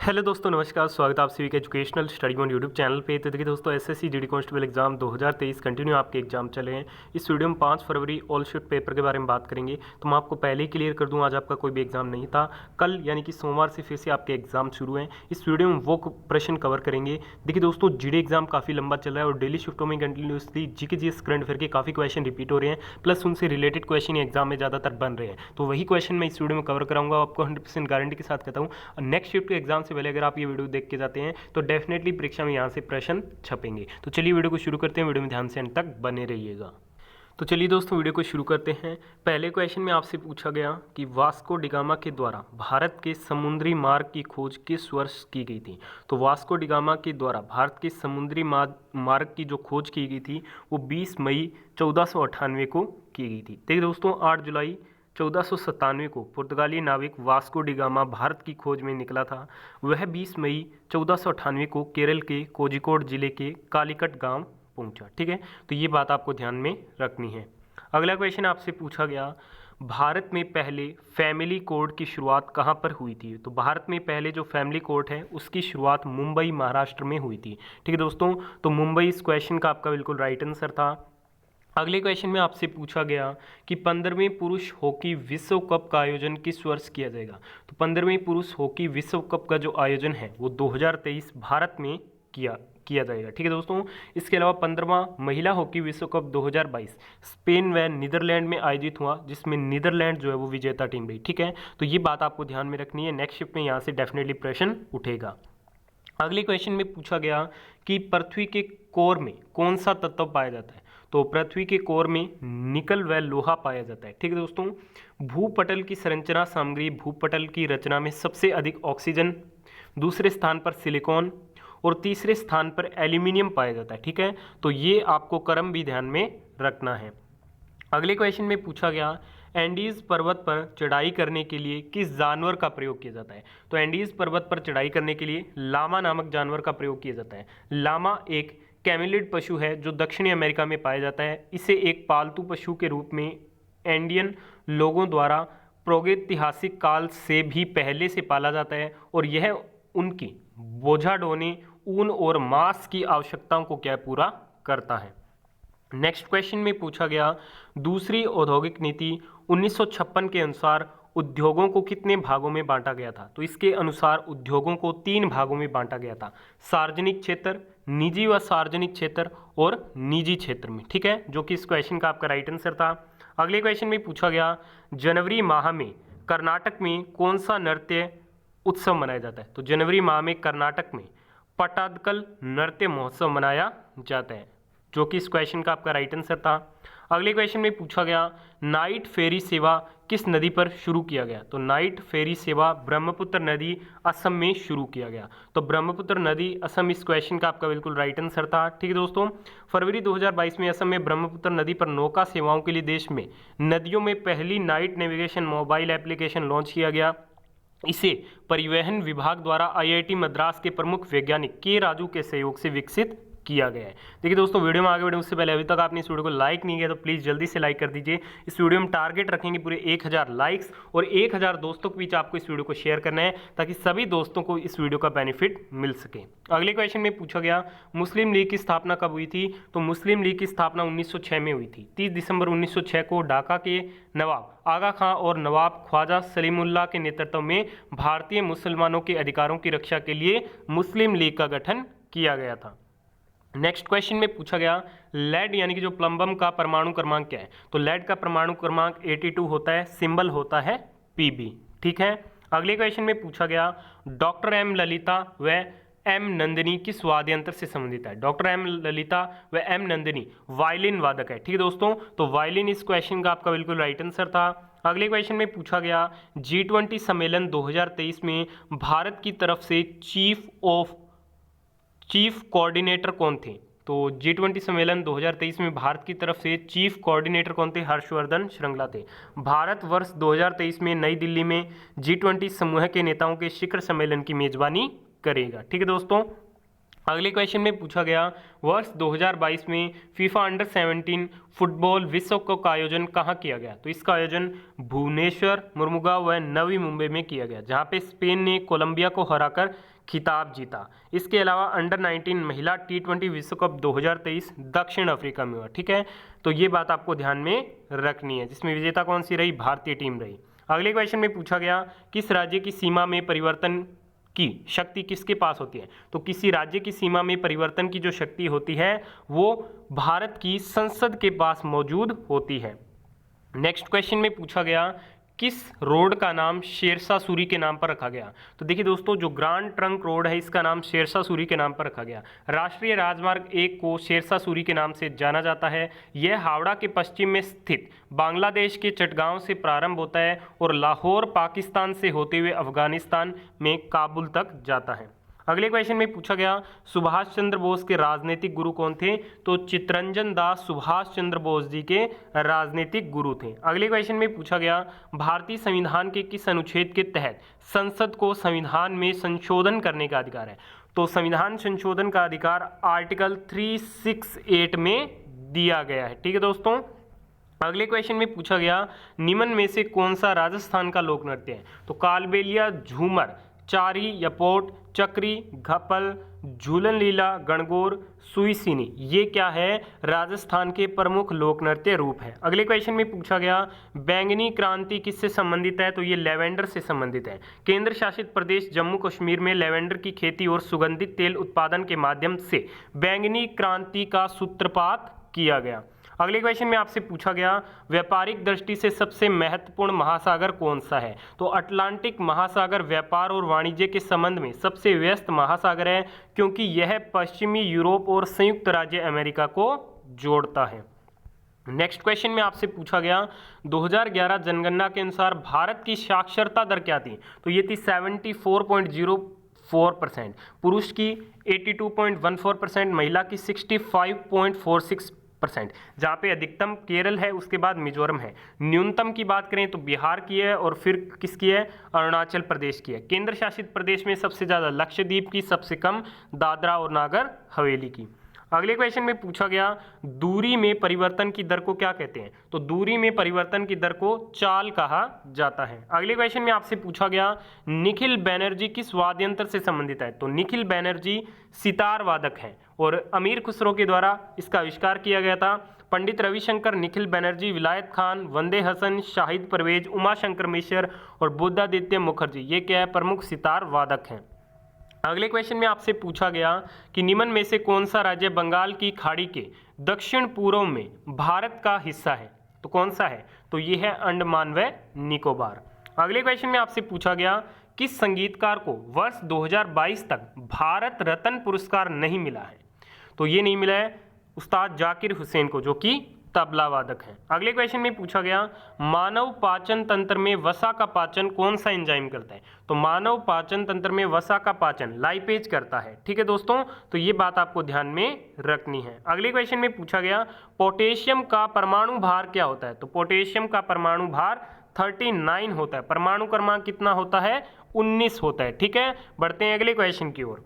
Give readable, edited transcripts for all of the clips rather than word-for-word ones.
Hello दोस्तों, नमस्कार। स्वागत है आप सभी का educational study one YouTube channel पे। तो देखिए दोस्तों, SSC GD constable exam 2023 continue आपके एग्जाम चले हैं। इस वीडियो में 5 फरवरी ऑल शिफ्ट पेपर के बारे में बात करेंगे। तो मैं आपको पहले ही क्लियर कर दूं, आज आपका कोई भी एग्जाम नहीं था। कल यानी कि सोमवार से फिर से आपके एग्जाम शुरू हैं। इस वीडियो में वो प्रश्न कवर करेंगे। देखिए दोस्तों, जीडी एग्जाम काफ़ी लंबा चल रहा है और डेली शिफ्टों में continuously GK GS current affair के काफ़ी क्वेश्चन रिपीट हो रहे हैं, प्लस उनसे रिलेटेड क्वेश्चन एग्जाम में ज़्यादातर बन रहे हैं। तो वही क्वेश्चन मैं इस वीडियो में कवर कराऊंगा, आपको 100% गारंटी के साथ कहता हूँ। नेक्स्ट शिफ्ट के एग्जाम से पहले अगर आप ये वीडियो देख के जाते हैं तो डेफिनेटली परीक्षा में यहाँ से प्रश्न छपेंगे। तो चलिए वीडियो को शुरू करते हैं। वीडियो में ध्यान से अंत तक बने रहिएगा। तो चलिए दोस्तों, वीडियो को शुरू करते हैं। पहले क्वेश्चन में आपसे पूछा गया कि वास्को डिगामा के द्वारा भारत के समुद्री मार्ग की खोज किस वर्ष की गई थी। तो वास्को डिगामा के द्वारा भारत के समुद्री मार्ग की जो खोज की गई थी वो 20 मई 1498 को की गई थी। देखिए दोस्तों, 8 जुलाई 1497 को पुर्तगाली नाविक वास्को डिगामा भारत की खोज में निकला था। वह 20 मई 1498 को केरल के कोझिकोड जिले के कालीकट गांव पहुंचा। ठीक है, तो ये बात आपको ध्यान में रखनी है। अगला क्वेश्चन आपसे पूछा गया, भारत में पहले फैमिली कोर्ट की शुरुआत कहाँ पर हुई थी। तो भारत में पहले जो फैमिली कोर्ट है उसकी शुरुआत मुंबई महाराष्ट्र में हुई थी। ठीक है दोस्तों, तो मुंबई इस क्वेश्चन का आपका बिल्कुल राइट आंसर था। अगले क्वेश्चन में आपसे पूछा गया कि 15वें पुरुष हॉकी विश्व कप का आयोजन किस वर्ष किया जाएगा। तो 15वें पुरुष हॉकी विश्व कप का जो आयोजन है वो 2023 भारत में किया जाएगा। ठीक है दोस्तों, इसके अलावा 15वां महिला हॉकी विश्व कप 2022 स्पेन व नीदरलैंड में आयोजित हुआ, जिसमें नीदरलैंड जो है वो विजेता टीम रही। ठीक है, तो ये बात आपको ध्यान में रखनी है। नेक्स्ट शिफ्ट में यहाँ से डेफिनेटली प्रश्न उठेगा। अगले क्वेश्चन में पूछा गया कि पृथ्वी के कोर में कौन सा तत्व पाया जाता है। तो पृथ्वी के कोर में निकल व लोहा पाया जाता है। ठीक है दोस्तों, भूपटल की संरचना सामग्री, भूपटल की रचना में सबसे अधिक ऑक्सीजन, दूसरे स्थान पर सिलिकॉन और तीसरे स्थान पर एल्यूमिनियम पाया जाता है। ठीक है, तो ये आपको क्रम भी ध्यान में रखना है। अगले क्वेश्चन में पूछा गया, एंडीज पर्वत पर चढ़ाई करने के लिए किस जानवर का प्रयोग किया जाता है। तो एंडीज पर्वत पर चढ़ाई करने के लिए लामा नामक जानवर का प्रयोग किया जाता है। लामा एक कैमेलिड पशु है जो दक्षिणी अमेरिका में पाया जाता है। इसे एक पालतू पशु के रूप में इंडियन लोगों द्वारा प्रागैतिहासिक काल से भी पहले से पाला जाता है और यह उनकी बोझा ढोने, ऊन और मांस की आवश्यकताओं को क्या पूरा करता है। नेक्स्ट क्वेश्चन में पूछा गया, दूसरी औद्योगिक नीति 1956 के अनुसार उद्योगों को कितने भागों में बांटा गया था। तो इसके अनुसार उद्योगों को 3 भागों में बांटा गया था, सार्वजनिक क्षेत्र, निजी व सार्वजनिक क्षेत्र और निजी क्षेत्र में। ठीक है, जो कि इस क्वेश्चन का आपका राइट आंसर था। अगले क्वेश्चन में पूछा गया, जनवरी माह में कर्नाटक में कौन सा नृत्य उत्सव मनाया जाता है। तो जनवरी माह में कर्नाटक में पट्टादकल नृत्य महोत्सव मनाया जाता है, जो कि इस क्वेश्चन का आपका राइट आंसर था। अगले क्वेश्चन में पूछा गया, नाइट फेरी सेवा किस नदी पर शुरू किया गया। तो नाइट फेरी सेवा ब्रह्मपुत्र नदी असम में शुरू किया गया। तो ब्रह्मपुत्र नदी असम इस क्वेश्चन का आपका बिल्कुल राइट आंसर था। ठीक है दोस्तों, फरवरी 2022 में असम में ब्रह्मपुत्र नदी पर नौका सेवाओं के लिए देश में नदियों में पहली night navigation mobile application launch किया गया। इसे परिवहन विभाग द्वारा IIT मद्रास के प्रमुख वैज्ञानिक के राजू के सहयोग से विकसित किया गया है। देखिए दोस्तों, वीडियो में आगे बढ़े उससे पहले अभी तक आपने इस वीडियो को लाइक नहीं किया तो प्लीज़ जल्दी से लाइक कर दीजिए। इस वीडियो में टारगेट रखेंगे पूरे 1000 लाइक्स और 1000 दोस्तों के बीच आपको इस वीडियो को शेयर करना है ताकि सभी दोस्तों को इस वीडियो का बेनिफिट मिल सके। अगले क्वेश्चन में पूछा गया, मुस्लिम लीग की स्थापना कब हुई थी। तो मुस्लिम लीग की स्थापना 1906 में हुई थी। 30 दिसंबर 1906 को ढाका के नवाब आगा खां और नवाब ख्वाजा सलीमुल्लाह के नेतृत्व में भारतीय मुसलमानों के अधिकारों की रक्षा के लिए मुस्लिम लीग का गठन किया गया था। नेक्स्ट क्वेश्चन में पूछा गया, लेड यानी कि जो प्लम्बम का परमाणु क्रमांक क्या है। तो लेड का परमाणु क्रमांक 82 होता है, सिंबल होता है Pb। ठीक है, अगले क्वेश्चन में पूछा गया, डॉक्टर एम ललिता व एम नंदिनी किस वाद्य यंत्र से संबंधित है। डॉक्टर एम ललिता व एम नंदिनी वायलिन वादक है। ठीक है दोस्तों, तो वायलिन इस क्वेश्चन का आपका बिल्कुल राइट आंसर था। अगले क्वेश्चन में पूछा गया, G20 सम्मेलन 2023 में भारत की तरफ से चीफ कोऑर्डिनेटर कौन थे। तो G20 सम्मेलन 2023 में भारत की तरफ से चीफ कोऑर्डिनेटर कौन थे। हर्षवर्धन श्रृंगला थे। भारत वर्ष 2023 में नई दिल्ली में G20 समूह के नेताओं के शिखर सम्मेलन की मेजबानी करेगा। ठीक है दोस्तों, अगले क्वेश्चन में पूछा गया वर्ष 2022 में फीफा अंडर 17 फुटबॉल विश्व कप का आयोजन कहाँ किया गया? तो इसका आयोजन भुवनेश्वर, मुर्मुगांव व नवी मुंबई में किया गया, जहाँ पे स्पेन ने कोलंबिया को हराकर खिताब जीता। इसके अलावा अंडर 19 महिला T20 विश्व कप 2023 दक्षिण अफ्रीका में हुआ। ठीक है, तो ये बात आपको ध्यान में रखनी है, जिसमें विजेता कौन सी रही? भारतीय टीम रही। अगले क्वेश्चन में पूछा गया किस राज्य की सीमा में परिवर्तन की शक्ति किसके पास होती है? तो किसी राज्य की सीमा में परिवर्तन की जो शक्ति होती है वो भारत की संसद के पास मौजूद होती है। नेक्स्ट क्वेश्चन में पूछा गया किस रोड का नाम शेरशाह सूरी के नाम पर रखा गया? तो देखिए दोस्तों, जो ग्रांड ट्रंक रोड है इसका नाम शेरशाह सूरी के नाम पर रखा गया। राष्ट्रीय राजमार्ग 1 को शेरशाह सूरी के नाम से जाना जाता है। यह हावड़ा के पश्चिम में स्थित बांग्लादेश के चटगांव से प्रारंभ होता है और लाहौर पाकिस्तान से होते हुए अफगानिस्तान में काबुल तक जाता है। अगले क्वेश्चन में पूछा गया सुभाष चंद्र बोस के राजनीतिक गुरु कौन थे? तो चित्तरंजन दास सुभाष चंद्र बोस जी के राजनीतिक गुरु थे। अगले क्वेश्चन में पूछा गया भारतीय संविधान के किस अनुच्छेद के तहत संसद को संविधान में संशोधन करने का अधिकार है? तो संविधान संशोधन का अधिकार आर्टिकल 368 में दिया गया है। ठीक है दोस्तों, अगले क्वेश्चन में पूछा गया निम्न में से कौन सा राजस्थान का लोक नृत्य है? तो कालबेलिया, झूमर, चारी, यपोट, चक्री, घपल, झूलन लीला, गणगौर, सुईसिनी, ये क्या है? राजस्थान के प्रमुख लोक नृत्य रूप है। अगले क्वेश्चन में पूछा गया बैंगनी क्रांति किससे संबंधित है? तो ये लेवेंडर से संबंधित है। केंद्र शासित प्रदेश जम्मू कश्मीर में लेवेंडर की खेती और सुगंधित तेल उत्पादन के माध्यम से बैंगनी क्रांति का सूत्रपात किया गया। अगले क्वेश्चन में आपसे पूछा गया व्यापारिक दृष्टि से सबसे महत्वपूर्ण महासागर कौन सा है? तो अटलांटिक महासागर व्यापार और वाणिज्य के संबंध में सबसे व्यस्त महासागर है, क्योंकि यह पश्चिमी यूरोप और संयुक्त राज्य अमेरिका को जोड़ता है। नेक्स्ट क्वेश्चन में आपसे पूछा गया 2011 जनगणना के अनुसार भारत की साक्षरता दर क्या थी? तो ये थी 74.04%, पुरुष की 82.14%, महिला की 65.46%, जहाँ पे अधिकतम केरल है, उसके बाद मिजोरम है। न्यूनतम की बात करें तो बिहार की है और फिर किसकी है? अरुणाचल प्रदेश की है। केंद्र शासित प्रदेश में सबसे ज़्यादा लक्षद्वीप की, सबसे कम दादरा और नागर हवेली की। अगले क्वेश्चन में पूछा गया दूरी में परिवर्तन की दर को क्या कहते हैं? तो दूरी में परिवर्तन की दर को चाल कहा जाता है। अगले क्वेश्चन में आपसे पूछा गया निखिल बैनर्जी किस वाद्य यंत्र से संबंधित है? तो निखिल बैनर्जी सितार वादक हैं और अमीर खुसरो के द्वारा इसका आविष्कार किया गया था। पंडित रविशंकर, निखिल बैनर्जी, विलायत खान, वंदे हसन, शाहिद परवेज, उमा शंकर मिश्र और बुद्धादित्य मुखर्जी, ये क्या है? प्रमुख सितार वादक हैं। अगले क्वेश्चन में आपसे पूछा गया कि निम्न में से कौन सा राज्य बंगाल की खाड़ी के दक्षिण पूर्व में भारत का हिस्सा है? तो कौन सा है? तो ये है अंडमान व निकोबार। अगले क्वेश्चन में आपसे पूछा गया किस संगीतकार को वर्ष 2022 तक भारत रत्न पुरस्कार नहीं मिला है? तो ये नहीं मिला है उस्ताद जाकिर हुसैन को, जो कि तबला वादक हैं। अगले क्वेश्चन में पूछा गया मानव पाचन तंत्र में वसा का पाचन कौन सा एंजाइम करता है? तो मानव पाचन तंत्र में वसा का पाचन लाइपेज करता है। ठीक है दोस्तों, तो ये बात आपको ध्यान में रखनी है। अगले क्वेश्चन में पूछा गया पोटेशियम का परमाणु भार क्या होता है? तो पोटेशियम का परमाणु भार 39 होता है। परमाणु क्रमांक कितना होता है? 19 होता है। ठीक है, बढ़ते हैं अगले क्वेश्चन की ओर।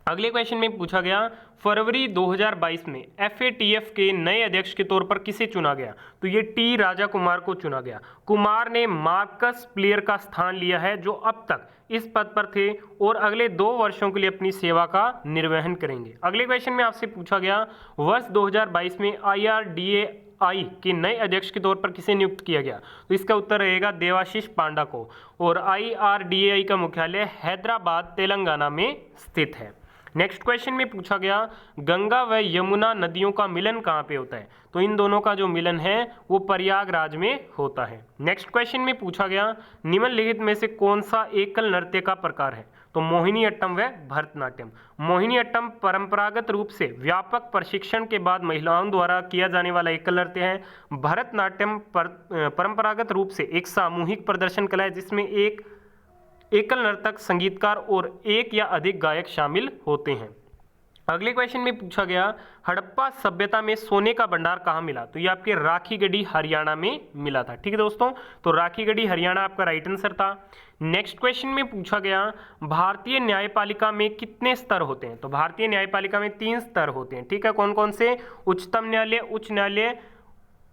अगले क्वेश्चन में पूछा गया फरवरी 2022 में FATF के नए अध्यक्ष के तौर पर किसे चुना गया? तो ये टी राजा कुमार को चुना गया। कुमार ने मार्कस प्लेयर का स्थान लिया है, जो अब तक इस पद पर थे और अगले 2 वर्षों के लिए अपनी सेवा का निर्वहन करेंगे। अगले क्वेश्चन में आपसे पूछा गया वर्ष 2022 में IRDAI के नए अध्यक्ष के तौर पर किसे नियुक्त किया गया? तो इसका उत्तर रहेगा देवाशीष पांडा को, और IRDAI का मुख्यालय हैदराबाद तेलंगाना में स्थित है। नेक्स्ट क्वेश्चन में पूछा गया गंगा व यमुना नदियों का मिलन कहाँ पे होता है? तो इन दोनों का जो मिलन है वो प्रयागराज में होता है। नेक्स्ट क्वेश्चन में पूछा गया निम्नलिखित में से कौन सा एकल नृत्य का प्रकार है? तो मोहिनी अट्टम व भरतनाट्यम। मोहिनी अट्टम परंपरागत रूप से व्यापक प्रशिक्षण के बाद महिलाओं द्वारा किया जाने वाला एकल नृत्य है। भरतनाट्यम परंपरागत रूप से एक सामूहिक प्रदर्शन कला है, जिसमें एक एकल नर्तक, संगीतकार और एक या अधिक गायक शामिल होते हैं। अगले क्वेश्चन में पूछा गया हड़प्पा सभ्यता में सोने का भंडार कहाँ मिला? तो ये आपके राखीगढ़ी हरियाणा में मिला था। ठीक है दोस्तों, तो राखीगढ़ी हरियाणा आपका राइट आंसर था। नेक्स्ट क्वेश्चन में पूछा गया भारतीय न्यायपालिका में कितने स्तर होते हैं? तो भारतीय न्यायपालिका में 3 स्तर होते हैं। ठीक है, कौन कौन से? उच्चतम न्यायालय, उच्च न्यायालय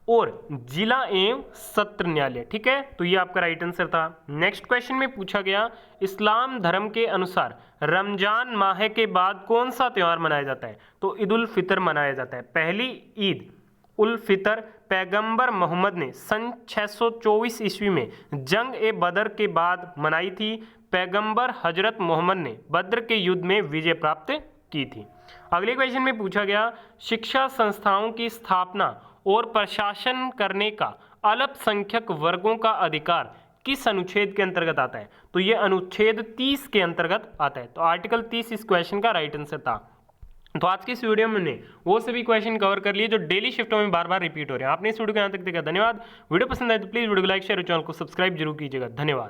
और जिला एवं सत्र न्यायालय। ठीक है, तो ये आपका राइट आंसर था। नेक्स्ट क्वेश्चन में पूछा गया इस्लाम धर्म के अनुसार रमजान माह के बाद कौन सा त्योहार मनाया जाता है? तो ईद उल फितर मनाया जाता है। पहली ईद उल फितर पैगंबर मोहम्मद ने सन 624 ईस्वी में जंग ए बदर के बाद मनाई थी। पैगंबर हजरत मोहम्मद ने बद्र के युद्ध में विजय प्राप्त की थी। अगले क्वेश्चन में पूछा गया शिक्षा संस्थाओं की स्थापना और प्रशासन करने का अल्पसंख्यक वर्गों का अधिकार किस अनुच्छेद के अंतर्गत आता है? तो ये अनुच्छेद 30 के अंतर्गत आता है। तो आर्टिकल 30 इस क्वेश्चन का राइट आंसर था। तो आज की इस वीडियो में हमने वो सभी क्वेश्चन कवर कर लिए जो डेली शिफ्टों में बार बार रिपीट हो रहे हैं। आपने इस वीडियो को यहाँ तक देखा, धन्यवाद। वीडियो पसंद आए तो प्लीज वीडियो को लाइक शेयर और चैनल को सब्सक्राइब जरूर कीजिएगा। धन्यवाद।